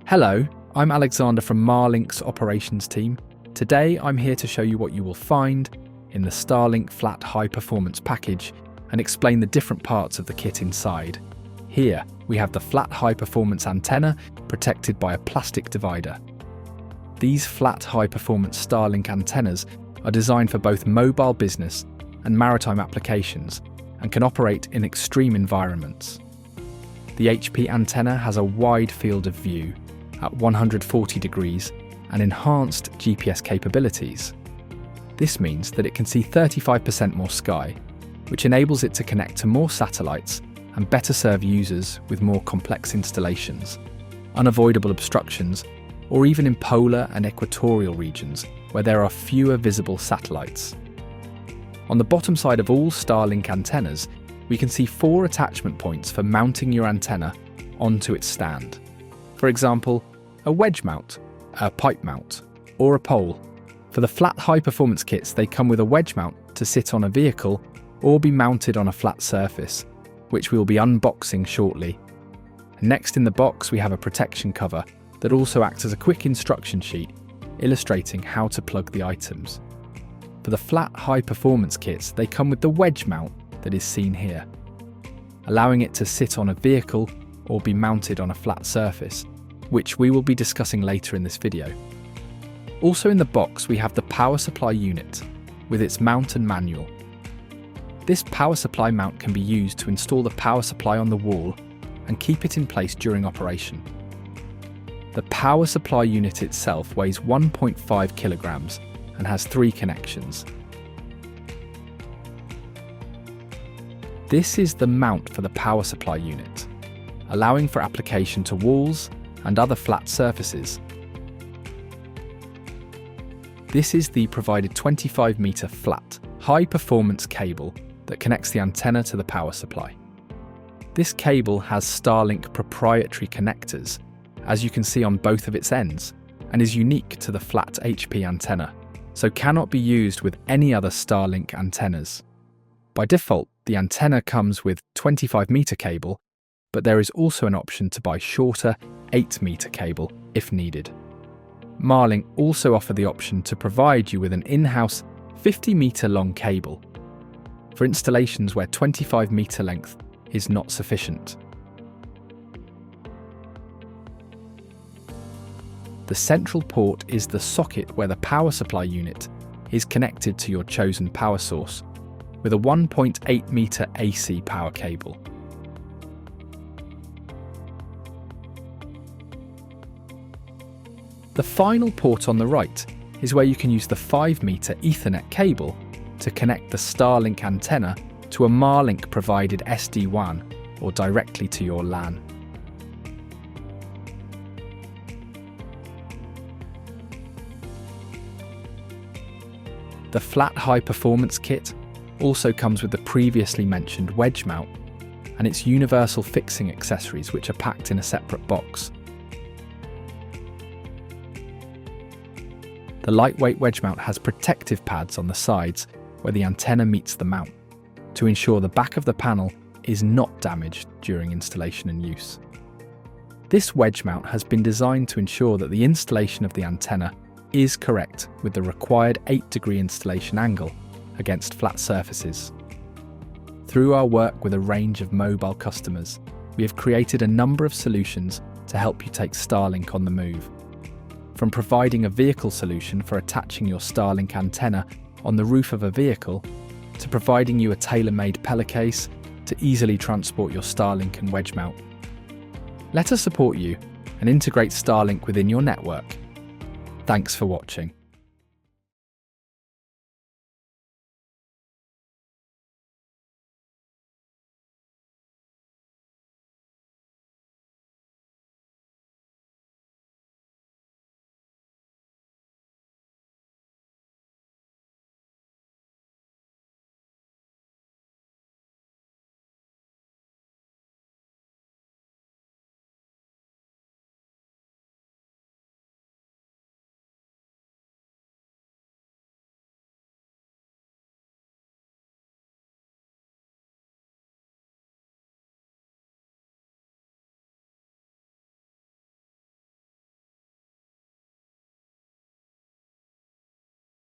Hello, I'm Alexander from Marlink's operations team. Today I'm here to show you what you will find in the Starlink Flat High Performance package and explain the different parts of the kit inside. Here we have the flat high performance antenna protected by a plastic divider. These flat high performance Starlink antennas are designed for both mobile business and maritime applications and can operate in extreme environments. The HP antenna has a wide field of view at 140 degrees and enhanced GPS capabilities. This means that it can see 35% more sky, which enables it to connect to more satellites and better serve users with more complex installations, unavoidable obstructions, or even in polar and equatorial regions where there are fewer visible satellites. On the bottom side of all Starlink antennas, we can see 4 attachment points for mounting your antenna onto its stand. For example, a wedge mount, a pipe mount, or a pole. For the flat high performance kits, they come with a wedge mount to sit on a vehicle or be mounted on a flat surface, which we will be unboxing shortly. Next in the box, we have a protection cover that also acts as a quick instruction sheet illustrating how to plug the items. For the flat high performance kits, they come with the wedge mount that is seen here, allowing it to sit on a vehicle or be mounted on a flat surface, which we will be discussing later in this video. Also in the box we have the power supply unit with its mount and manual. This power supply mount can be used to install the power supply on the wall and keep it in place during operation. The power supply unit itself weighs 1.5 kilograms and has 3 connections. This is the mount for the power supply unit, allowing for application to walls and other flat surfaces. This is the provided 25-meter flat, high-performance cable that connects the antenna to the power supply. This cable has Starlink proprietary connectors, as you can see on both of its ends, and is unique to the flat HP antenna, so cannot be used with any other Starlink antennas. By default, the antenna comes with 25-meter cable, but there is also an option to buy shorter 8-meter cable if needed. Marlink also offer the option to provide you with an in-house 50-meter long cable for installations where 25-meter length is not sufficient. The central port is the socket where the power supply unit is connected to your chosen power source with a 1.8-meter AC power cable. The final port on the right is where you can use the 5-meter Ethernet cable to connect the Starlink antenna to a Marlink provided SD-WAN or directly to your LAN. The flat high performance kit also comes with the previously mentioned wedge mount and its universal fixing accessories, which are packed in a separate box. The lightweight wedge mount has protective pads on the sides where the antenna meets the mount to ensure the back of the panel is not damaged during installation and use. This wedge mount has been designed to ensure that the installation of the antenna is correct with the required 8-degree installation angle against flat surfaces. Through our work with a range of mobile customers, we have created a number of solutions to help you take Starlink on the move. From providing a vehicle solution for attaching your Starlink antenna on the roof of a vehicle, to providing you a tailor-made pellet case to easily transport your Starlink and wedge mount. Let us support you and integrate Starlink within your network. Thanks for watching.